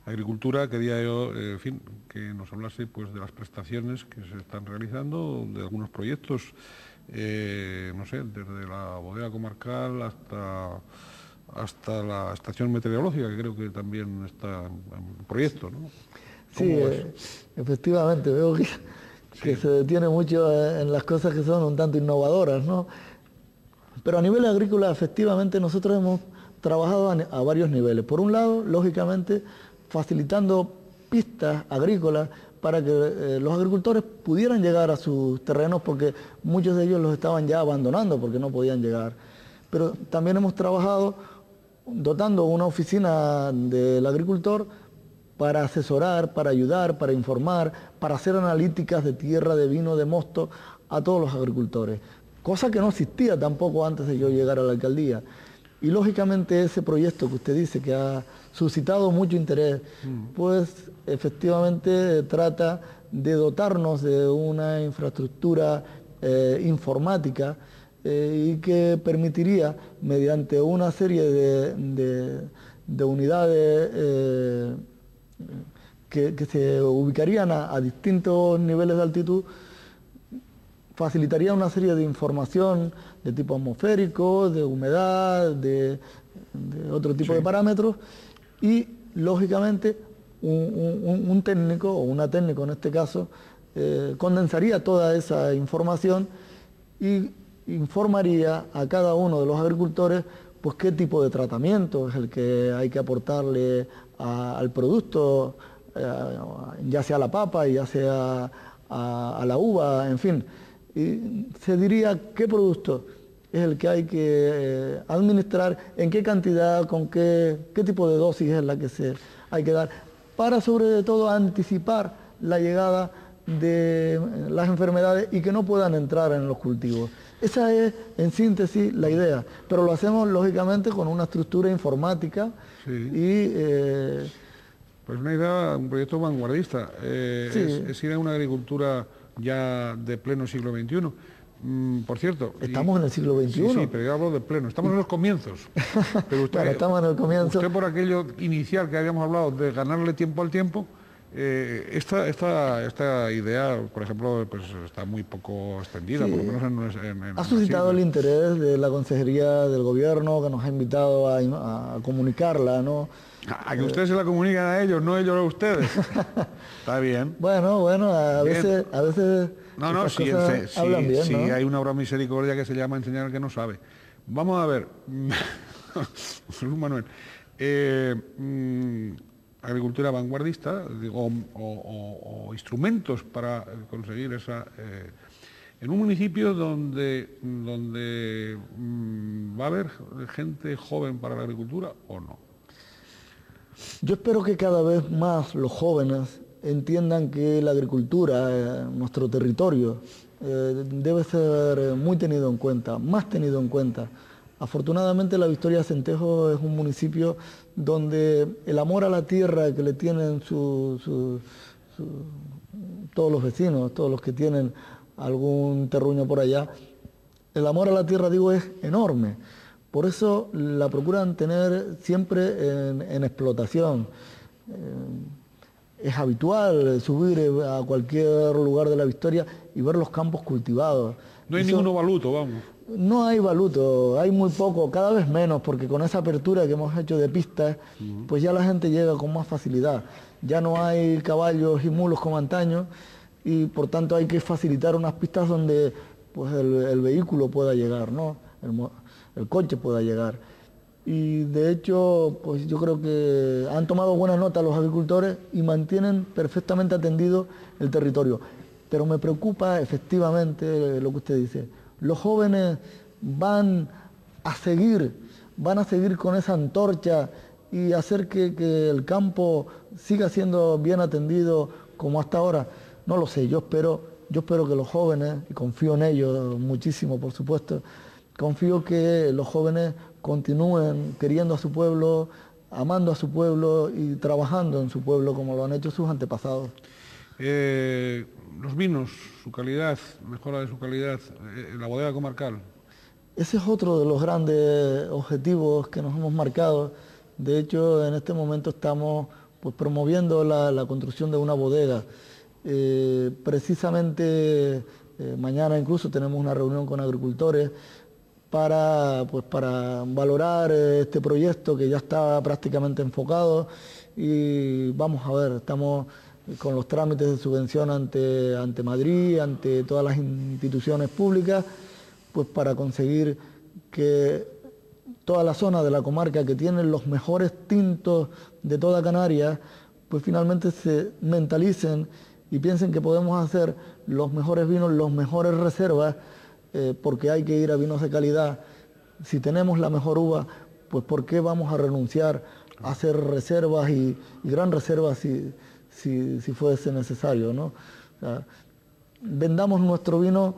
Agricultura, quería yo, en fin, que nos hablase pues de las prestaciones que se están realizando, de algunos proyectos, no sé, desde la bodega comarcal hasta la estación meteorológica, que creo que también está en proyecto, ¿no? Sí, efectivamente, veo que se detiene mucho en las cosas que son un tanto innovadoras, ¿no? Pero a nivel agrícola, efectivamente, nosotros hemos trabajado a varios niveles. Por un lado, lógicamente, facilitando pistas agrícolas para que los agricultores pudieran llegar a sus terrenos, porque muchos de ellos los estaban ya abandonando porque no podían llegar. Pero también hemos trabajado dotando una oficina del agricultor para asesorar, para ayudar, para informar, para hacer analíticas de tierra, de vino, de mosto a todos los agricultores, cosa que no existía tampoco antes de yo llegar a la alcaldía. Y lógicamente ese proyecto que usted dice que ha suscitado mucho interés, pues efectivamente trata de dotarnos de una infraestructura informática y que permitiría, mediante una serie de unidades que se ubicarían a distintos niveles de altitud, facilitaría una serie de información de tipo atmosférico, de humedad, de otro tipo de parámetros, y lógicamente un técnico o una técnico en este caso condensaría toda esa información y informaría a cada uno de los agricultores pues qué tipo de tratamiento es el que hay que aportarle al producto, ya sea a la papa, ya sea a la uva, en fin. Y se diría qué producto es el que hay que administrar, en qué cantidad, con qué tipo de dosis es la que se hay que dar, para sobre todo anticipar la llegada de las enfermedades y que no puedan entrar en los cultivos. Esa es, en síntesis, la idea, pero lo hacemos lógicamente con una estructura informática y... Pues una idea, un proyecto vanguardista, sí. es ir a una agricultura ya de pleno siglo XXI. Por cierto... Estamos en el siglo XXI. Sí, sí, pero yo hablo de pleno, estamos en los comienzos. Pero usted, bueno, estamos en el comienzo. Usted por aquello inicial que habíamos hablado de ganarle tiempo al tiempo, esta idea, por ejemplo, pues está muy poco extendida, por lo menos en ha suscitado el interés de la Consejería del Gobierno, que nos ha invitado a comunicarla, ¿no? A que ustedes se la comunican a ellos, no ellos a ustedes. Está bien. Bueno, a veces no, sí, hablan bien, sí, ¿no? hay una obra misericordia que se llama enseñar al que no sabe. Vamos a ver, Luis Manuel, agricultura vanguardista o instrumentos para conseguir esa... en un municipio donde va a haber gente joven para la agricultura o no. Yo espero que cada vez más los jóvenes entiendan que la agricultura, nuestro territorio, debe ser muy tenido en cuenta, más tenido en cuenta. Afortunadamente la Victoria de Centejo es un municipio donde el amor a la tierra que le tienen todos los vecinos, todos los que tienen algún terruño por allá, el amor a la tierra, digo, es enorme. Por eso la procuran tener siempre en explotación. Es habitual subir a cualquier lugar de la Victoria y ver los campos cultivados. No hay ninguno baluto, vamos. No hay baluto, hay muy poco, cada vez menos, porque con esa apertura que hemos hecho de pistas, pues ya la gente llega con más facilidad. Ya no hay caballos y mulos como antaño y por tanto hay que facilitar unas pistas donde pues el vehículo pueda llegar, ¿no? El coche pueda llegar. Y de hecho, pues yo creo que han tomado buena nota los agricultores y mantienen perfectamente atendido el territorio. Pero me preocupa efectivamente lo que usted dice. Los jóvenes van a seguir con esa antorcha y hacer que el campo siga siendo bien atendido como hasta ahora. No lo sé, yo espero que los jóvenes, y confío en ellos muchísimo, por supuesto, confío que los jóvenes continúen queriendo a su pueblo, amando a su pueblo y trabajando en su pueblo como lo han hecho sus antepasados. Los vinos, su calidad, mejora de su calidad, la bodega comarcal. Ese es otro de los grandes objetivos que nos hemos marcado. De hecho, en este momento estamos pues, promoviendo la construcción de una bodega. Precisamente mañana incluso tenemos una reunión con agricultores para valorar este proyecto que ya está prácticamente enfocado y vamos a ver, estamos con los trámites de subvención ante Madrid, ante todas las instituciones públicas, pues para conseguir que toda la zona de la comarca que tiene los mejores tintos de toda Canarias, pues finalmente se mentalicen y piensen que podemos hacer los mejores vinos, las mejores reservas, porque hay que ir a vinos de calidad. Si tenemos la mejor uva, pues ¿por qué vamos a renunciar a hacer reservas y gran reservas si fuese necesario, ¿no? O sea, vendamos nuestro vino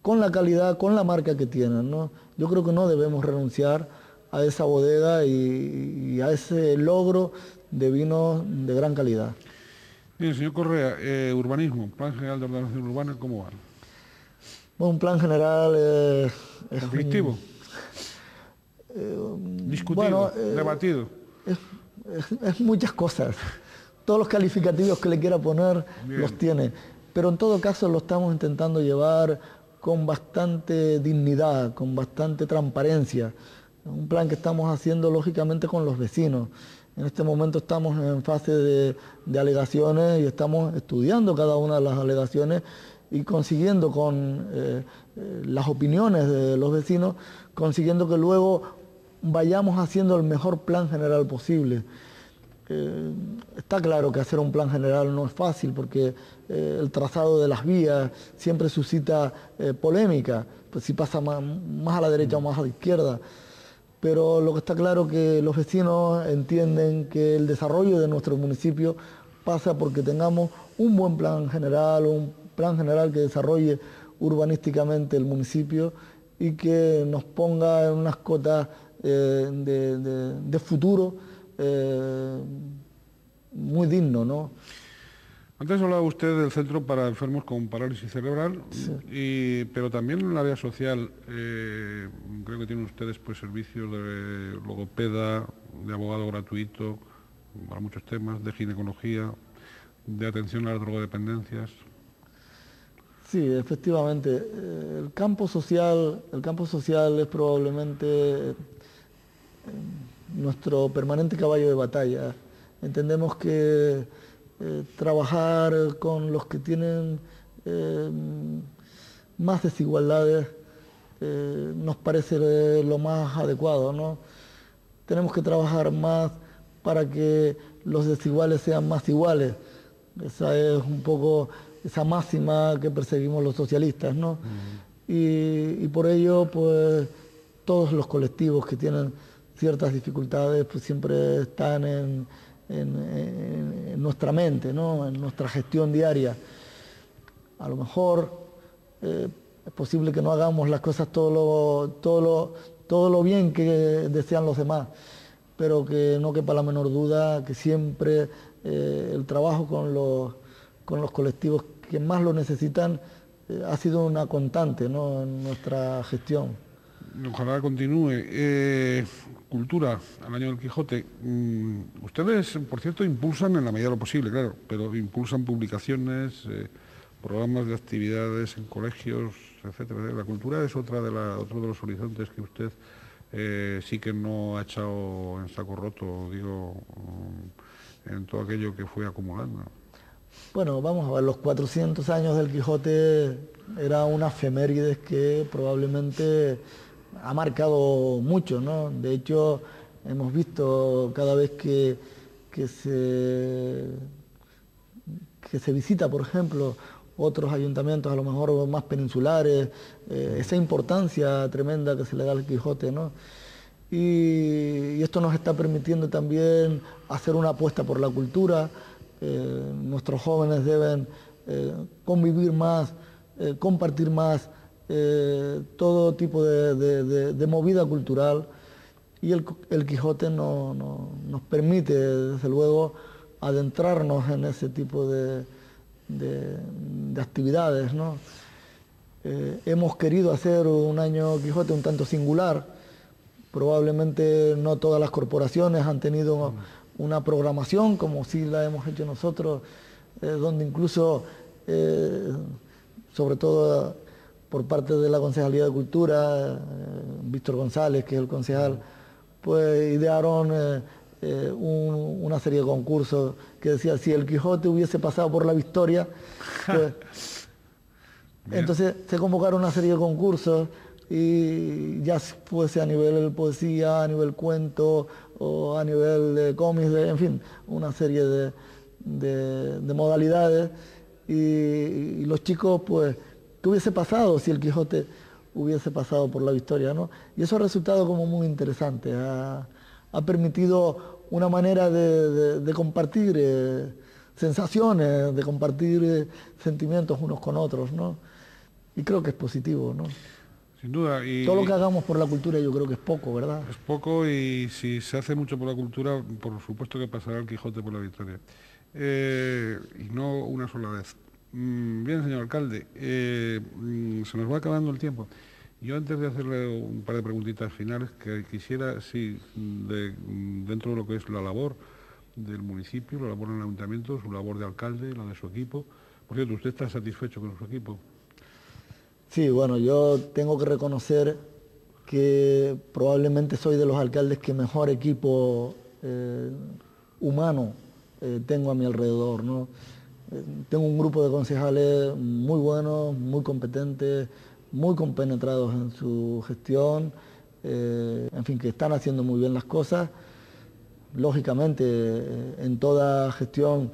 con la calidad, con la marca que tienen, ¿no? Yo creo que no debemos renunciar a esa bodega y a ese logro de vinos de gran calidad. Bien, señor Correa, urbanismo, Plan General de Ordenación Urbana, ¿cómo va? Bueno, un plan general es conflictivo, discutido, debatido. Es muchas cosas. Todos los calificativos que le quiera poner los tiene. Pero en todo caso lo estamos intentando llevar con bastante dignidad, con bastante transparencia. Un plan que estamos haciendo lógicamente con los vecinos. En este momento estamos en fase de alegaciones y estamos estudiando cada una de las alegaciones y consiguiendo con las opiniones de los vecinos, consiguiendo que luego vayamos haciendo el mejor plan general posible. Está claro que hacer un plan general no es fácil porque el trazado de las vías siempre suscita polémica, pues si pasa más a la derecha o más a la izquierda. Pero lo que está claro es que los vecinos entienden que el desarrollo de nuestro municipio pasa porque tengamos un buen plan general que desarrolle urbanísticamente el municipio y que nos ponga en unas cotas de futuro muy digno, ¿no? Antes hablaba usted del centro para enfermos con parálisis cerebral, sí. Pero también en el área social, creo que tienen ustedes pues servicios de logopeda, de abogado gratuito, para muchos temas, de ginecología, de atención a las drogodependencias. Sí, efectivamente. El campo social es probablemente nuestro permanente caballo de batalla. Entendemos que trabajar con los que tienen más desigualdades nos parece lo más adecuado, ¿no? Tenemos que trabajar más para que los desiguales sean más iguales. Esa es un poco esa máxima que perseguimos los socialistas, ¿no? Y por ello, pues, todos los colectivos que tienen ciertas dificultades, pues siempre están en nuestra mente, ¿no? En nuestra gestión diaria. A lo mejor es posible que no hagamos las cosas todo lo bien que desean los demás, pero que no quepa la menor duda que siempre el trabajo con los colectivos que más lo necesitan ha sido una constante, ¿no? En nuestra gestión. Ojalá continúe. Cultura, al año del Quijote. Ustedes, por cierto, impulsan en la medida de lo posible, claro, pero impulsan publicaciones, programas de actividades en colegios, etcétera. La cultura es otro de los horizontes que usted sí que no ha echado en saco roto, digo, en todo aquello que fue acumulando. Bueno, vamos a ver, los 400 años del Quijote era una efemérides que probablemente ha marcado mucho, ¿no? De hecho, hemos visto cada vez que se visita, por ejemplo, otros ayuntamientos a lo mejor más peninsulares, esa importancia tremenda que se le da al Quijote, ¿no? Y esto nos está permitiendo también hacer una apuesta por la cultura. Nuestros jóvenes deben convivir más, compartir más, todo tipo de movida cultural, y el Quijote nos permite, desde luego, adentrarnos en ese tipo de actividades, ¿no? Hemos querido hacer un año Quijote un tanto singular. Probablemente no todas las corporaciones han tenido una programación como sí la hemos hecho nosotros, donde incluso, sobre todo por parte de la Concejalía de Cultura, Víctor González, que es el concejal, pues idearon una serie de concursos que decía, si el Quijote hubiese pasado por la Victoria, pues, entonces se convocaron una serie de concursos, y ya fuese a nivel poesía, a nivel cuento o a nivel de cómics, en fin, una serie de modalidades, y los chicos, pues, ¿qué hubiese pasado si el Quijote hubiese pasado por la Victoria, ¿no? Y eso ha resultado como muy interesante, ha permitido una manera de compartir sensaciones, de compartir sentimientos unos con otros, ¿no? Y creo que es positivo, ¿no? Sin duda. Todo lo que hagamos por la cultura yo creo que es poco, ¿verdad? Es poco, y si se hace mucho por la cultura, por supuesto que pasará el Quijote por la Victoria. Y no una sola vez. Bien, señor alcalde, se nos va acabando el tiempo. Yo, antes de hacerle un par de preguntitas finales, que quisiera, sí, dentro de lo que es la labor del municipio, la labor en el ayuntamiento, su labor de alcalde, la de su equipo. Por cierto, ¿usted está satisfecho con su equipo? Sí, bueno, yo tengo que reconocer que probablemente soy de los alcaldes que mejor equipo humano tengo a mi alrededor, ¿no? Tengo un grupo de concejales muy buenos, muy competentes, muy compenetrados en su gestión, en fin, que están haciendo muy bien las cosas. Lógicamente, en toda gestión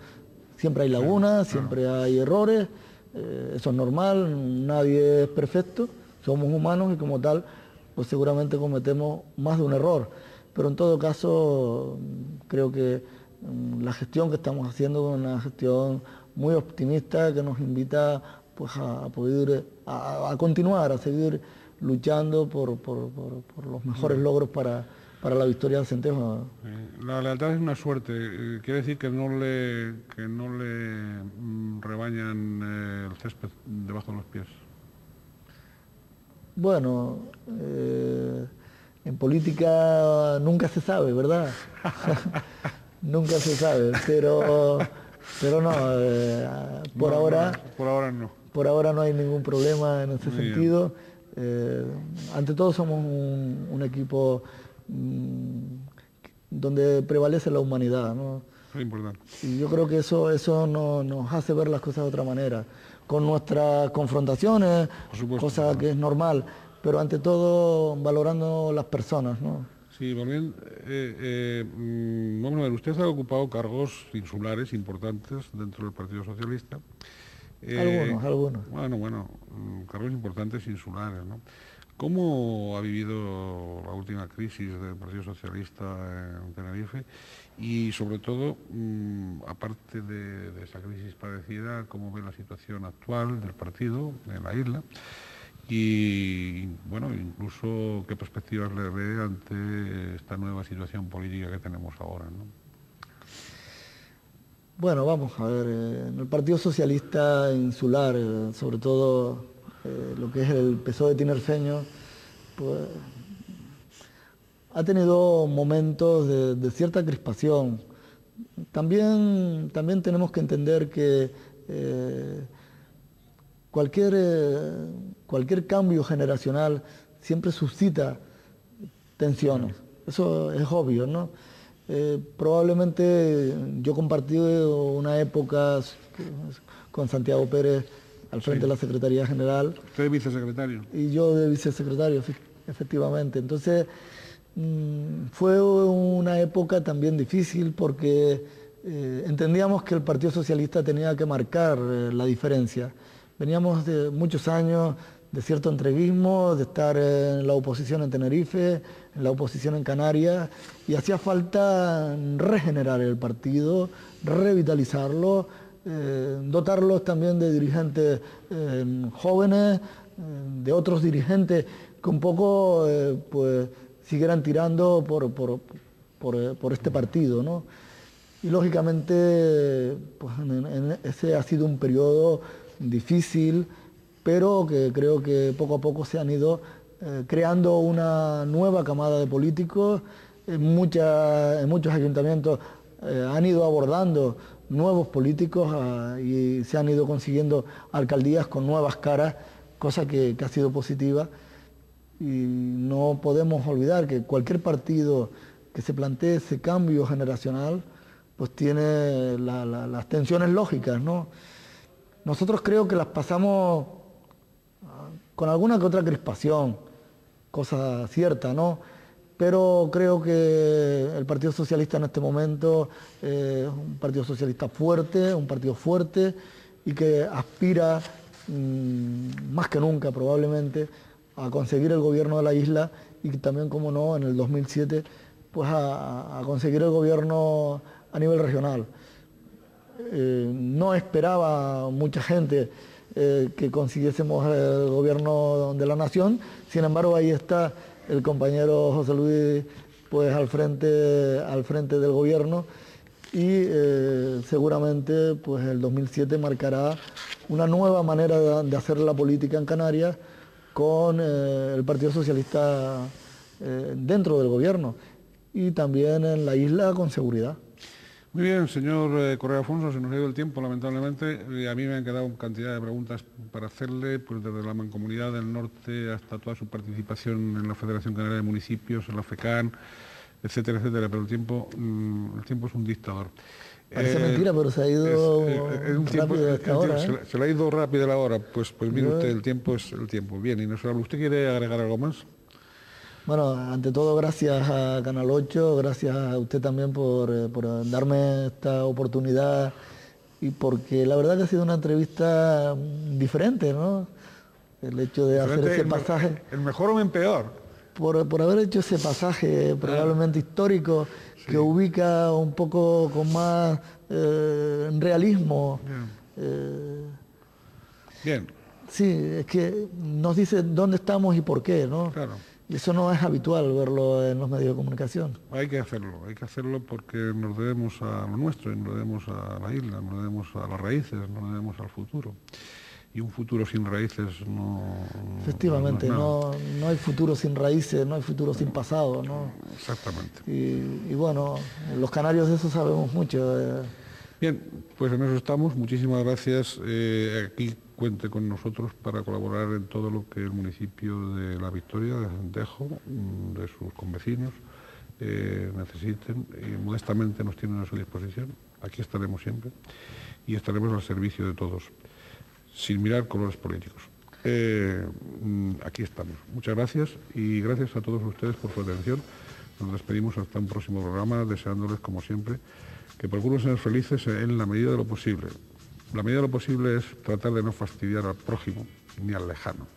siempre hay lagunas, siempre hay errores, eso es normal, nadie es perfecto, somos humanos y como tal, pues seguramente cometemos más de un error. Pero en todo caso, creo que la gestión que estamos haciendo es una gestión muy optimista que nos invita pues a poder a continuar, a seguir luchando por los mejores logros para la victoria del Centejo. La lealtad es una suerte. Quiere decir que no le rebañan el césped debajo de los pies. Bueno, en política nunca se sabe, ¿verdad? Nunca se sabe, pero no, por ahora no. Por ahora no hay ningún problema en ese Muy sentido. Ante todo somos un equipo donde prevalece la humanidad, ¿no? Es importante. Y yo creo que eso nos hace ver las cosas de otra manera, con nuestras confrontaciones, cosa que es normal, pero ante todo valorando las personas, ¿no? Sí, volviendo, vamos a ver, usted ha ocupado cargos insulares importantes dentro del Partido Socialista. Algunos. Bueno, cargos importantes insulares, ¿no? ¿Cómo ha vivido la última crisis del Partido Socialista en Tenerife? Y sobre todo, aparte de esa crisis padecida, ¿cómo ve la situación actual del partido en la isla? Y bueno, incluso qué perspectivas le ve ante esta nueva situación política que tenemos ahora, ¿no? Bueno, vamos a ver, en el Partido Socialista Insular, sobre todo lo que es el PSOE tinerfeño, pues ha tenido momentos de cierta crispación. También tenemos que entender que cualquier cambio generacional siempre suscita tensiones. Eso es obvio, ¿no? Probablemente yo compartí una época con Santiago Pérez al frente de la Secretaría General. Usted es vicesecretario. Y yo de vicesecretario, efectivamente. Entonces, fue una época también difícil porque entendíamos que el Partido Socialista tenía que marcar la diferencia. Veníamos de muchos años de cierto entreguismo, de estar en la oposición en Tenerife, en la oposición en Canarias, y hacía falta regenerar el partido, revitalizarlo, dotarlos también de dirigentes jóvenes, de otros dirigentes que un poco pues siguieran tirando por este partido, ¿no? Y lógicamente pues, ese ha sido un periodo difícil, pero que creo que poco a poco se han ido creando una nueva camada de políticos. En muchos ayuntamientos han ido abordando nuevos políticos y se han ido consiguiendo alcaldías con nuevas caras, cosa que ha sido positiva. Y no podemos olvidar que cualquier partido que se plantee ese cambio generacional, pues tiene las tensiones lógicas, ¿no? Nosotros creo que las pasamos con alguna que otra crispación, cosa cierta, ¿no? Pero creo que el Partido Socialista en este momento es un Partido Socialista fuerte, un partido fuerte y que aspira más que nunca probablemente a conseguir el gobierno de la isla y también, como no, en el 2007 pues a conseguir el gobierno a nivel regional. No esperaba mucha gente que consiguiésemos el gobierno de la nación, sin embargo ahí está el compañero José Luis pues al frente del gobierno y seguramente pues el 2007 marcará una nueva manera de hacer la política en Canarias con el Partido Socialista dentro del gobierno y también en la isla con seguridad. Muy bien, señor Correa Afonso, se nos ha ido el tiempo, lamentablemente. A mí me han quedado cantidad de preguntas para hacerle, pues desde la Mancomunidad del Norte hasta toda su participación en la Federación Canaria de Municipios, en la FECAN, etcétera, etcétera, pero el tiempo es un dictador. Parece mentira, pero se ha ido rápido hasta ahora. Se le ha ido rápido la hora. Pues mire usted, el tiempo es el tiempo. Bien, Inés-Horable, ¿usted quiere agregar algo más? Bueno, ante todo, gracias a Canal 8, gracias a usted también por darme esta oportunidad y porque la verdad que ha sido una entrevista diferente, ¿no? El hecho de hacer ese pasaje... ¿El mejor o en peor? Por haber hecho ese pasaje probablemente histórico, sí, que ubica un poco con más realismo. Bien. Sí, es que nos dice dónde estamos y por qué, ¿no? Claro. Y eso no es habitual verlo en los medios de comunicación. Hay que hacerlo porque nos debemos a lo nuestro, y nos debemos a la isla, nos debemos a las raíces, nos debemos al futuro. Y un futuro sin raíces no... Efectivamente, no hay futuro sin raíces, no hay futuro sin pasado, ¿no? Exactamente. Y bueno, los canarios de eso sabemos mucho. Bien, pues en eso estamos. Muchísimas gracias. Aquí cuente con nosotros para colaborar en todo lo que el municipio de La Victoria, de Acentejo, de sus convecinos, necesiten. Y modestamente nos tienen a su disposición. Aquí estaremos siempre y estaremos al servicio de todos, sin mirar colores políticos. Aquí estamos. Muchas gracias y gracias a todos ustedes por su atención. Nos despedimos hasta un próximo programa, deseándoles, como siempre, que procuren ser felices en la medida de lo posible. La medida de lo posible es tratar de no fastidiar al prójimo ni al lejano.